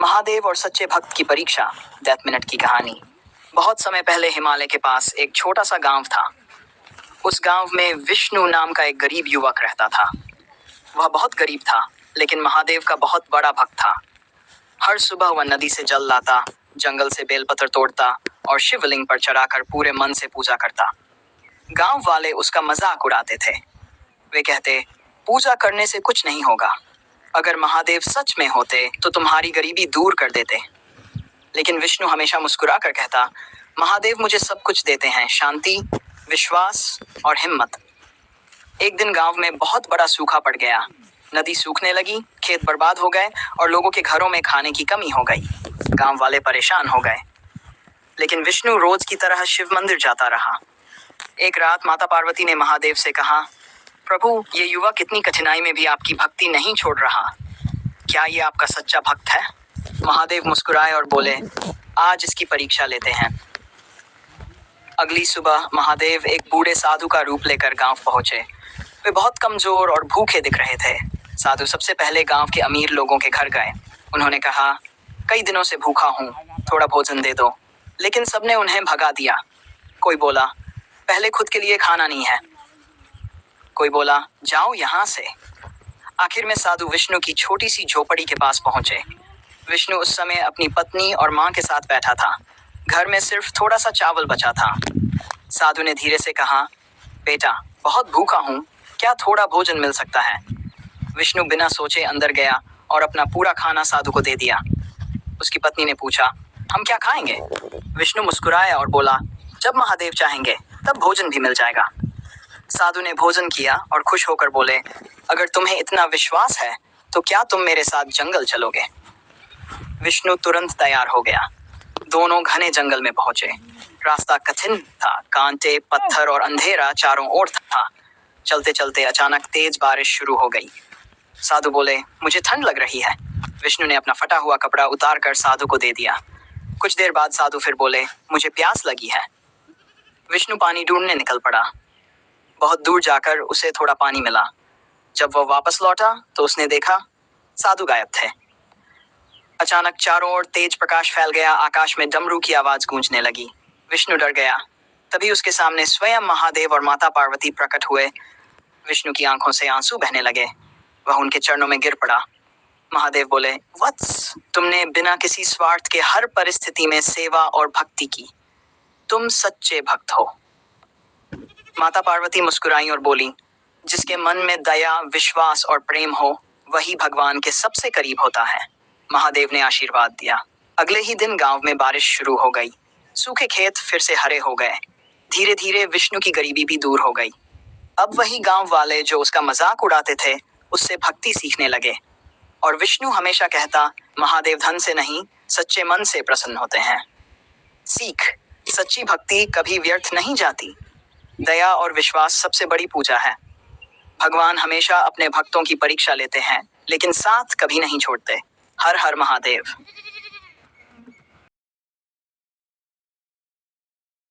महादेव और सच्चे भक्त की परीक्षा। 10 मिनट की कहानी। बहुत समय पहले हिमालय के पास एक छोटा सा गांव था। उस गांव में विष्णु नाम का एक गरीब युवक रहता था। वह बहुत गरीब था, लेकिन महादेव का बहुत बड़ा भक्त था। हर सुबह वह नदी से जल लाता, जंगल से बेलपत्र तोड़ता और शिवलिंग पर चढ़ाकर पूरे मन से पूजा करता। गांव वाले उसका मजाक उड़ाते थे। वे कहते, पूजा करने से कुछ नहीं होगा। अगर महादेव सच में होते तो तुम्हारी गरीबी दूर कर देते। लेकिन विष्णु हमेशा मुस्कुरा कर कहता, महादेव मुझे सब कुछ देते हैं, शांति, विश्वास और हिम्मत। एक दिन गांव में बहुत बड़ा सूखा पड़ गया। नदी सूखने लगी, खेत बर्बाद हो गए और लोगों के घरों में खाने की कमी हो गई। गांव वाले परेशान हो गए, लेकिन विष्णु रोज की तरह शिव मंदिर जाता रहा। एक रात माता पार्वती ने महादेव से कहा, प्रभु, ये युवक इतनी कठिनाई में भी आपकी भक्ति नहीं छोड़ रहा। क्या ये आपका सच्चा भक्त है? महादेव मुस्कुराए और बोले, आज इसकी परीक्षा लेते हैं। अगली सुबह महादेव एक बूढ़े साधु का रूप लेकर गांव पहुंचे। वे बहुत कमजोर और भूखे दिख रहे थे। साधु सबसे पहले गांव के अमीर लोगों के घर गए। उन्होंने कहा, कई दिनों से भूखा हूँ, थोड़ा भोजन दे दो। लेकिन सबने उन्हें भगा दिया। कोई बोला, पहले खुद के लिए खाना नहीं है। कोई बोला, जाओ यहाँ से। आखिर में साधु विष्णु की छोटी सी झोपड़ी के पास पहुंचे। विष्णु उस समय अपनी पत्नी और माँ के साथ बैठा था। घर में सिर्फ थोड़ा सा चावल बचा था। साधु ने धीरे से कहा, बेटा, बहुत भूखा हूँ, क्या थोड़ा भोजन मिल सकता है? विष्णु बिना सोचे अंदर गया और अपना पूरा खाना साधु को दे दिया। उसकी पत्नी ने पूछा, हम क्या खाएंगे? विष्णु मुस्कुराया और बोला, जब महादेव चाहेंगे तब भोजन भी मिल जाएगा। साधु ने भोजन किया और खुश होकर बोले, अगर तुम्हें इतना विश्वास है तो क्या तुम मेरे साथ जंगल चलोगे? विष्णु तुरंत तैयार हो गया। दोनों घने जंगल में पहुंचे। रास्ता कठिन था, कांटे, पत्थर और अंधेरा चारों ओर था। चलते चलते अचानक तेज बारिश शुरू हो गई। साधु बोले, मुझे ठंड लग रही है। विष्णु ने अपना फटा हुआ कपड़ा उतार कर साधु को दे दिया। कुछ देर बाद साधु फिर बोले, मुझे प्यास लगी है। विष्णु पानी ढूंढने निकल पड़ा। बहुत दूर जाकर उसे थोड़ा पानी मिला। जब वह वापस लौटा तो उसने देखा, साधु गायब थे। अचानक चारों ओर तेज प्रकाश फैल गया। आकाश में डमरू की आवाज गूंजने लगी। विष्णु डर गया। तभी उसके सामने स्वयं महादेव और माता पार्वती प्रकट हुए। विष्णु की आंखों से आंसू बहने लगे। वह उनके चरणों में गिर पड़ा। महादेव बोले, वत्स, तुमने बिना किसी स्वार्थ के हर परिस्थिति में सेवा और भक्ति की। तुम सच्चे भक्त हो। माता पार्वती मुस्कुराई और बोली, जिसके मन में दया, विश्वास और प्रेम हो, वही भगवान के सबसे करीब होता है। महादेव ने आशीर्वाद दिया। अगले ही दिन गांव में बारिश शुरू हो गई। सूखे खेत फिर से हरे हो गए। धीरे धीरे विष्णु की गरीबी भी दूर हो गई। अब वही गांव वाले जो उसका मजाक उड़ाते थे, उससे भक्ति सीखने लगे। और विष्णु हमेशा कहता, महादेव धन से नहीं, सच्चे मन से प्रसन्न होते हैं। सीख, सच्ची भक्ति कभी व्यर्थ नहीं जाती। दया और विश्वास सबसे बड़ी पूजा है। भगवान हमेशा अपने भक्तों की परीक्षा लेते हैं, लेकिन साथ कभी नहीं छोड़ते। हर हर महादेव।